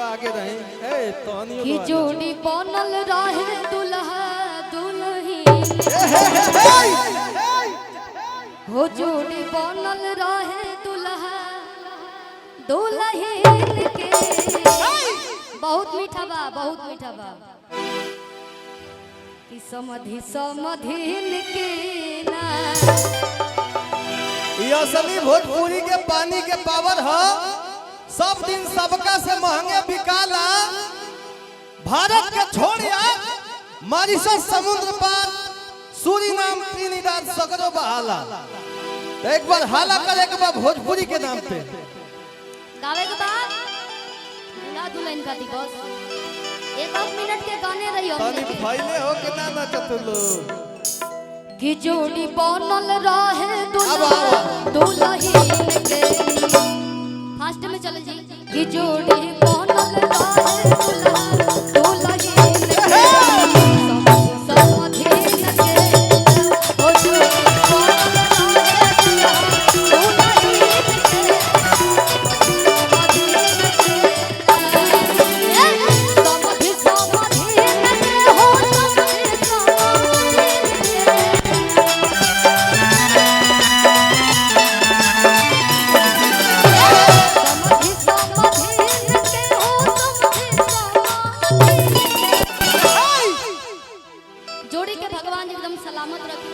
आगे रही ए तोनी की जोड़ी बनल रहे दुल्हा दुल्ही हो जोड़ी बनल रहे दुल्हा दुल्हीन के बहुत मीठा बा कि समधि समधिन के ना ये असली भोजपुरी के पानी के पावर है। सब दिन सबका से महंगे बिकाला। भारत के छोड़िया मॉरिशस समुद्र पार सूरीनाम त्रिनिदाद सगरो बहाला। एक बार हाला करे के बाद भोजपुरी के नाम पे गावे के बाद दूल्हा दुल्हन का दिवस एक मिनट के गाने रही हो तनी फैले हो के ना चतुलो कि जोड़ी बनल रहे दुल्हा दुल्हीन के फास्ट में चले जी कि जोड़ी बनल रहे दुल्हा दुल्हीन के समधिन के ओ जोड़ी बनल रहे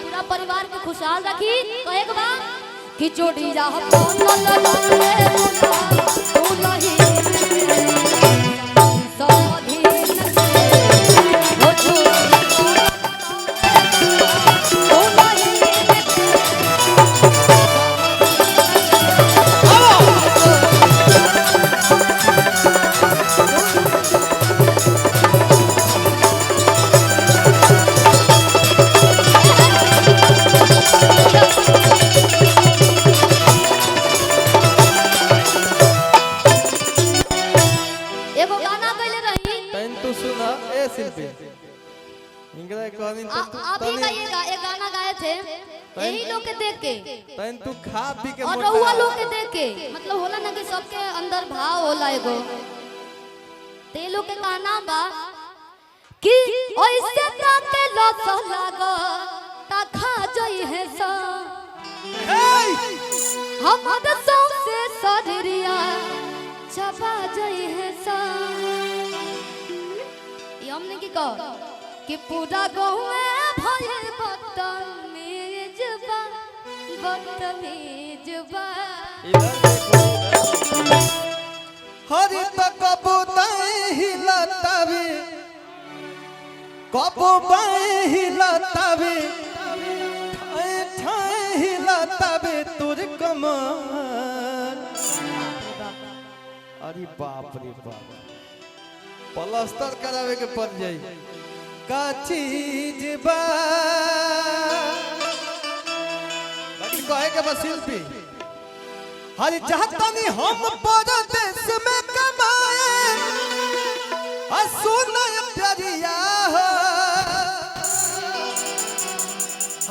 दुल्हा परिवार के खुशहाल रखी कहे के बाद कि जोड़ी जा बनल रहे दुल्हीन समधिन के हो जोड़ी आप ही का ये गाना गाए थे यही लोग के देख के तू खा पी के और रहुआ लोग के देख के मतलब होला ना कि सबके अंदर भाव होला एगो ते लोग के गाना बा कि ऐसे ताके लस लागो ता खा जई है सा हमर सौंसे शरीरिया चबा जई है सा ये हमने की कह कि पूरा गाँव में भयल बदतमीज बा हरी तो कबूतर हिलतावे कबूतर हिलतावे ठाए ठाए हिलतावे तुर कमर। अरे बाप रे बाप प्लास्टर करावे के पड़ जाई का चीज बा लेकिन कहे के बस शिल्पी हर चाहतनी हम परदेश में कमाए सुन प्यारिया हो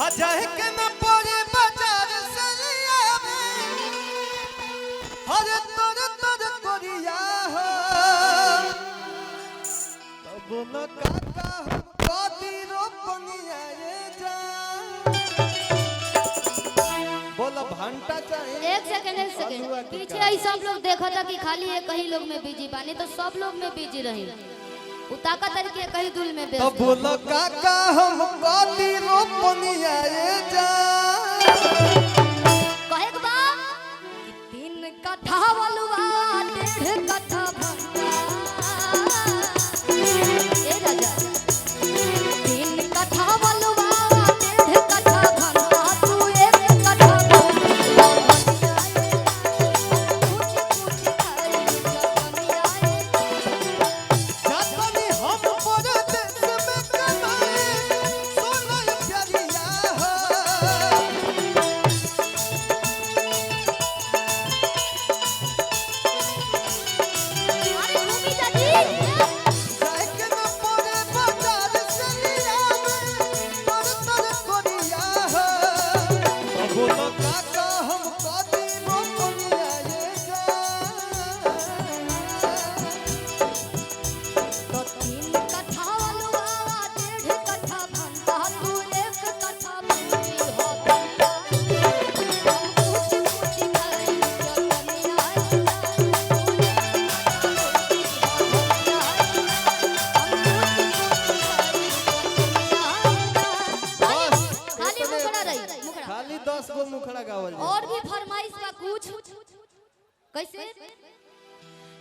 हजाए के न पड़े बाजार से लिया हर तोर तोर कोरिया हो तब न काका एक सेकंड पीछे आई सब लोग देखा था कि खाली एक ही लोग में बिजी बानी तो सब लोग में बिजी रही उताका तरीके कहीं दुल में तो बोलो काका हम कदी रोपनिया जा कहे के बा 3 कट्ठा वालुआ 1.5 कट्ठा भंटा ए राजा 3 कट्ठा वालुआ 1.5 कट्ठा भंटा तू 1 कट्ठा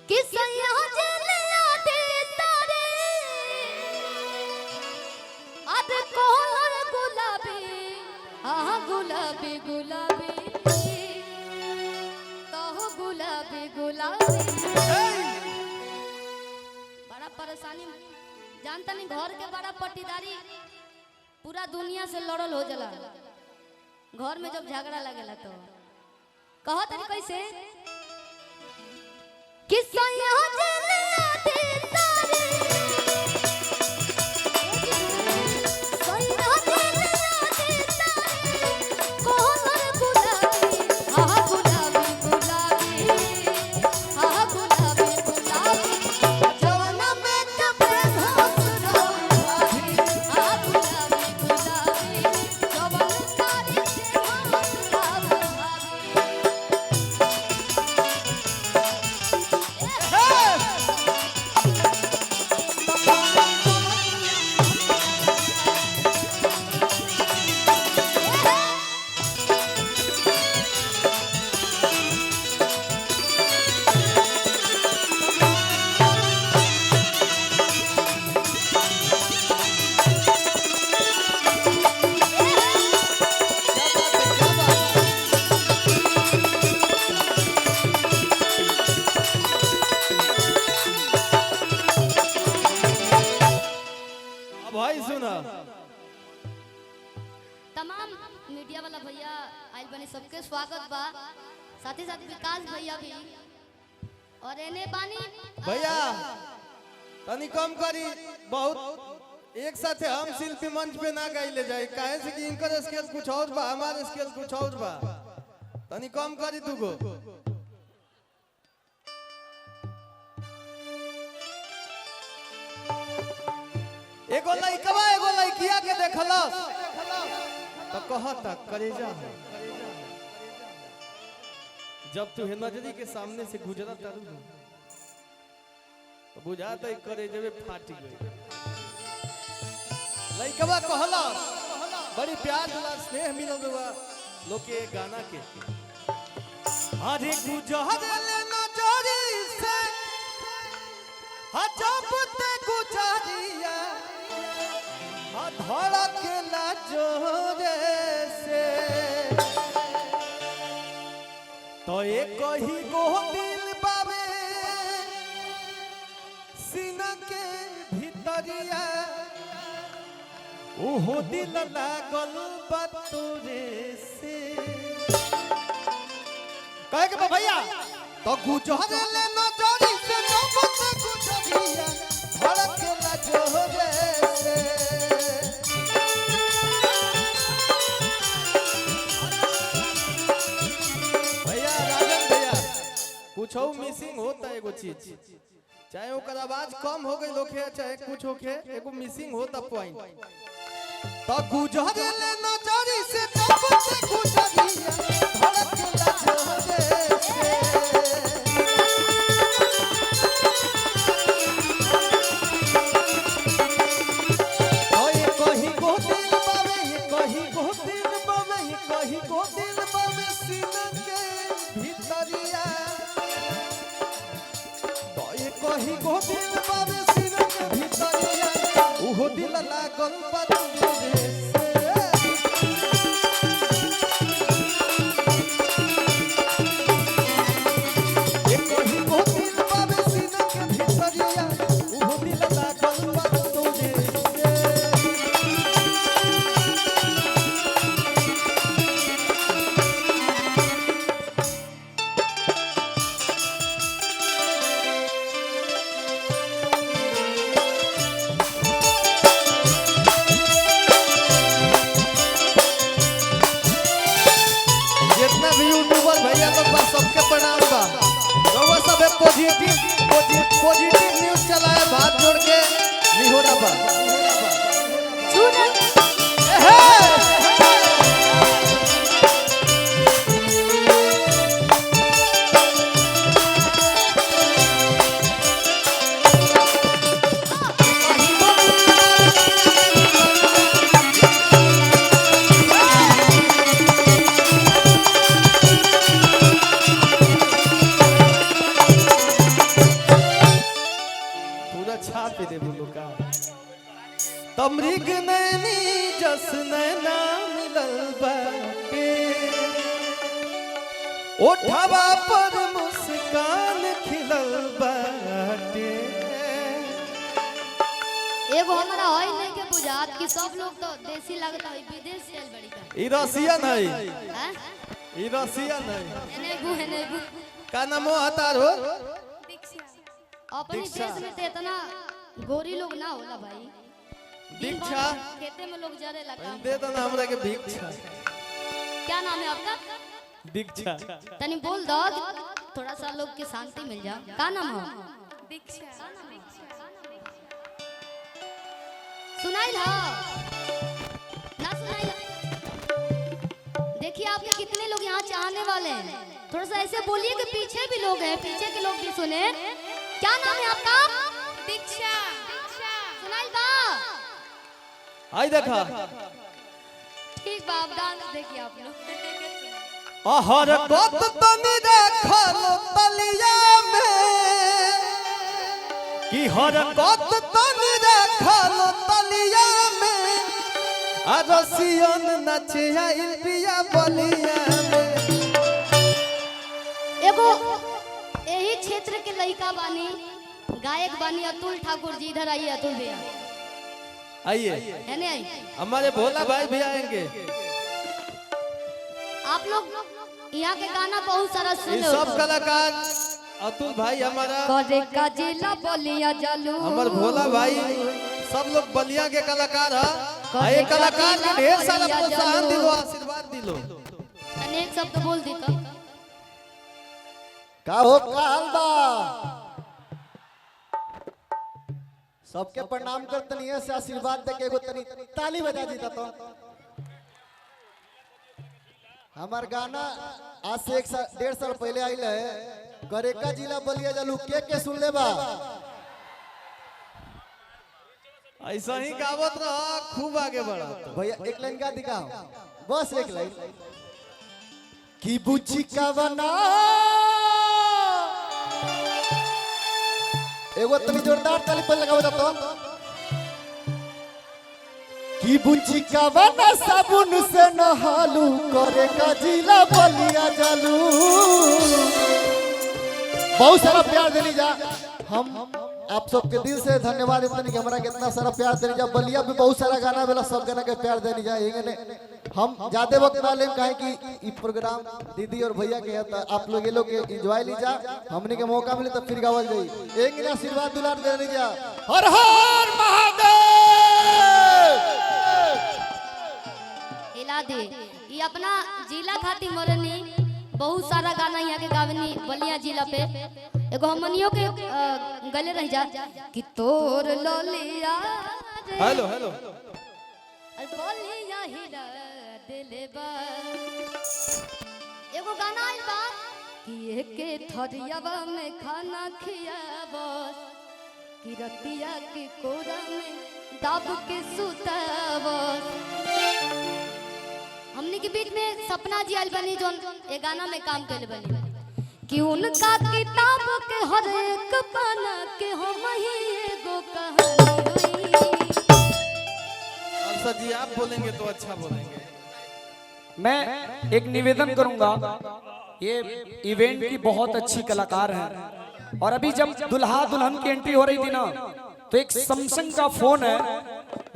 कि सैया जलिया दे तारे अब कोहर गुलाबी गुलाबी गुलाबी तो गुलाबी गुलाबी बड़ा परेशानी जानता नहीं घर के बड़ा पट्टीदारी पूरा दुनिया से लड़ल हो जाला घर में जब झगड़ा लगेला तो कहो तनी कैसे कि सैया जलिया दे तारे सैया जलिया दे तारे कोहर गुलाबी गुलाबी गुलाबी गुलाबी गुलाबी जवाना में कपे घास गुलाबी गुलाबी गुलाबी जवान कारी से घास भाई सुना तमाम मीडिया वाला भैया आइल बने सबके स्वागत बा साथ ही साथ विकास भैया भी और एने बानी भैया तनी कम करी बहुत एक साथ हम शिल्पी मंच पे ना गाइले जाए काहे से कि इनकर स्केल कुछ और बा हमारे स्केल कुछ और बा तनी कम करी तू गो एगो लइकवा एगो लइकिया के देखलस तो कहता करेजा है जब तू नजरी के सामने से गुजरा तारू तो बुझाता करेजे में फाटी गई लइकवा कहला बड़ी प्यार वाला स्नेह मिलल बा लोग के गाना के अरे गुजरले नजरी से जब ते गुजरिया धड़कना जोरे से तो एक ही गो दिल बाबे सीना के भीतरिया ओहो दिल लागल बतोरे से कहे के भैया तो गुजरले नजरी से जब ते गुजरिया धड़कना जोरे से कुछ मिसिंग होता है एगो चीज चाहे ओकर आवाज कम हो गई लोखे चाहे कुछ होखे एगो मिसिंग होता पॉइंट तो गुजरले नजरी से जब से गुजरिया धड़कला जोरे से ओए कहीं को दिल बावे ये कहीं को दिल बावे ये कहीं को दिल बावे सीना के भीतरिया कहीं को दिल बाबे सीना के भीतरिया ओहो दिल लागल बतोरे से एक कहीं को दिल बाबे सीना के भीतरिया ओहो दिल लागल बतोरे से पे दे बोलो का तमरीग नैनी जस नैना मिलल बाटे ओठवा पर मुस्कान खिलल बाटे। एगो हमरा होई नहीं के बुझात कि सब लोग तो देसी लगता है विदेश से आइल बड़ी का। ई रसियन है हैं? ई रसियन है एने गु का नामो हतार हो अपनी दीक्षा। देश में तो इतना गोरी लोग ना होला भाई। दिन भर दीक्षा। खेते में लोग जरे लगा। दे दो ना हमरा के भिक्षा। क्या नाम है आपका? दीक्षा। तनी बोल दो थोड़ा सा लोग की शांति मिल जा। का नाम है? दीक्षा। सुनाई ला ना सुनाई ला। देखिए आपके कितने लोग यहाँ चाहने वाले हैं, थोड़ा सा ऐसे बोलिए कि पीछे भी लोग हैं, पीछे के लोग भी सुने। क्या नाम है आपका? दीक्षा। सुनाई बा आई देखा ठीक बा आप डांस देखिए आप लोग। हर कत तनी रखल तलिया में कि हर कत तनी रखल तलिया में आ रसियन नचे आइल पिया बलिया में। एगो यही क्षेत्र के लड़का बानी गायक बानी अतुल ठाकुर जी। इधर आइए अतुल भैया। आइए है नहीं आई? हमारे भोला भाई भी आएंगे। आप लोग यहाँ के गाना बहुत सारा ये सुने सब कलाकार अतुल भाई हमारा करे का जिला बोलिया जालू हमार भोला भाई सब लोग बलिया के कलाकार है। ये कलाकार के ढेर सारा प्रोत्साहन दिलो आशीर्वाद दिलो। अनेक शब्द बोल दी तो का हो काल बा सबके प्रणाम करतनी है से आशीर्वाद दे के एगो तनी ताली बजा दीता तो। हमार गाना आज से 1.5 साल पहले आइल है करेका जिला बलिया जालू के सुन ले बा। ऐसा ही गावत रहा खूब आगे बढ़ा। भैया एक लाइन गा दिखाओ बस एक लाइन की बुच्ची का बना एगो तनी जोरदार ताली पर लगाओ तो की बुच्ची का बना साबुन से नहालू करे का जिला बलिया जालू। बहुत सारा प्यार देनी जा हम आप सबके दिल से धन्यवाद इतनी कि हमरा कितना सारा प्यार देनी जा। बलिया भी बहुत सारा गाना बेला सब गाना के प्यार देनी जा। ने हम ज्यादा वक्त ना लेम काहे कि ई प्रोग्राम दीदी और भैया के है तो आप लोग ये लोग के एंजॉय ली जा। हमने के मौका मिले तो फिर गावल जाई। एक ने आशीर्वाद दुलार देनी जा। हर हर महादेव। हिला दे ये अपना जिला खातिर मरनी बहुत सारा गाना यहाँ के गावनी बलिया जिला पे। एगो हमनियों के गले रह जा कि तोर लोलिया हेलो हेलो बोलिया हिला दिले बा। एगो गाना आइल बा कि एके थरियावा में खाना खियाबो कि रतिया के कोरा में दाब के सुताबो। हमने के बीच में सपना जी आइल बनी जोन ए गाना में काम कइले बनी कि उनका किताब के हर एक पन्ना के हम ही एगो कहानी होई। सर जी आप बोलेंगे तो अच्छा बोलेंगे। मैं एक निवेदन करूंगा, ये इवेंट की बहुत अच्छी कलाकार हैं और अभी जब दुल्हा दुल्हन की एंट्री हो रही थी ना तो एक सैमसंग का फोन है।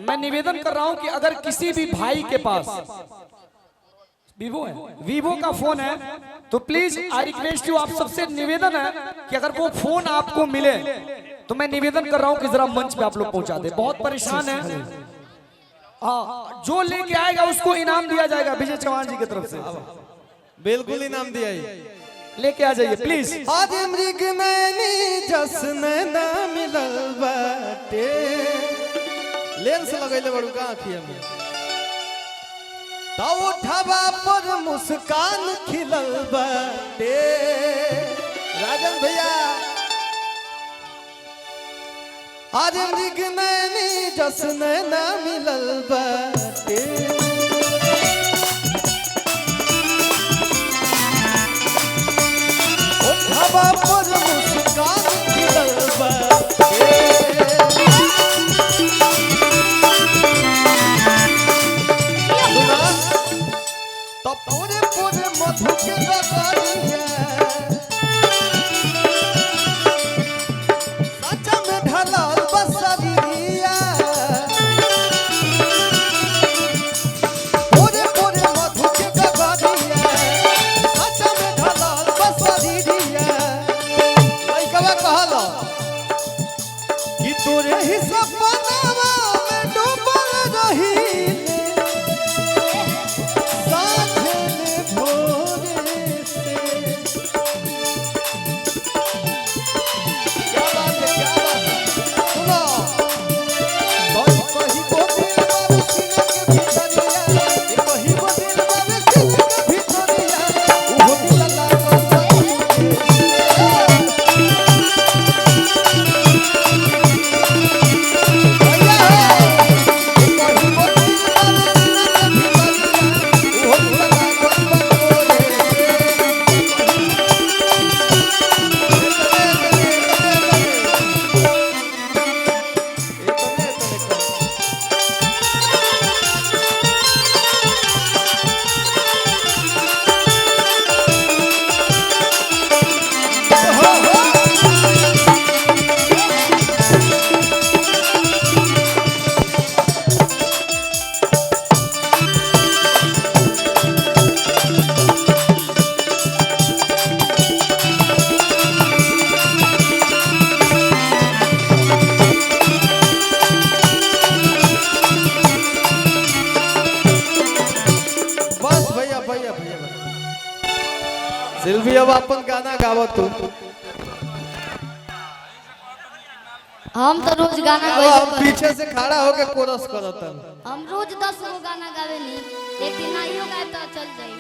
मैं निवेदन कर रहा हूं कि अगर किसी भी भाई के पास वीवो का फोन है तो प्लीज आई रिक्वेस्ट यू, आप सबसे निवेदन है कि अगर वो फोन आपको मिले तो मैं निवेदन कर रहा हूं कि जरा मंच पे आप लोग पहुंचा दे। बहुत परेशान है। हाँ, जो लेके आएगा उसको इनाम दिया जाएगा विजय चौहान जी की तरफ से। बिल्कुल इनाम दिया लेके आ जाइए प्लीज। आज मृग नैनी जसन ना मिलल बाटे लेंस लगैले बड़ू का आँखिया में तो उठवा पर मुस्कान खिलल बाटे। राजन भैया आज मृग नैनी जसन ना मिलल बाटे उठवा पर मुस्कान खिलल बाटे। कहला कि तोरे ही सपनावा में डूबल रही साँझे भोरे से। क्या बात है, क्या बात है। सुनो कहीं को दिल बाबू सीने के भीतरिया, कहीं को दिल बाबू सीने के भीतरिया, वो दिल लागल सिल्वी अब अपन गाना गावो तू। हम तो रोज गाना अब गावे हम पीछे से खड़ा होके कोरस करतन। हम रोज 10 गो गाना गावे नी, एक दिन आइयो गाए तो चल जाई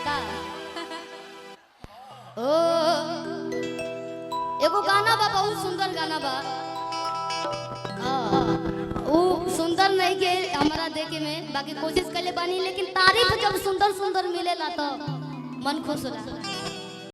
का। ओ एगो गाना बा, बहुत सुंदर गाना बा। वो सुंदर नहीं के हमारा देखे में, बाकी कोशिश कर ले बानी, लेकिन तारीफ जब सुंदर सुंदर मिलेला तो मन खुश होला।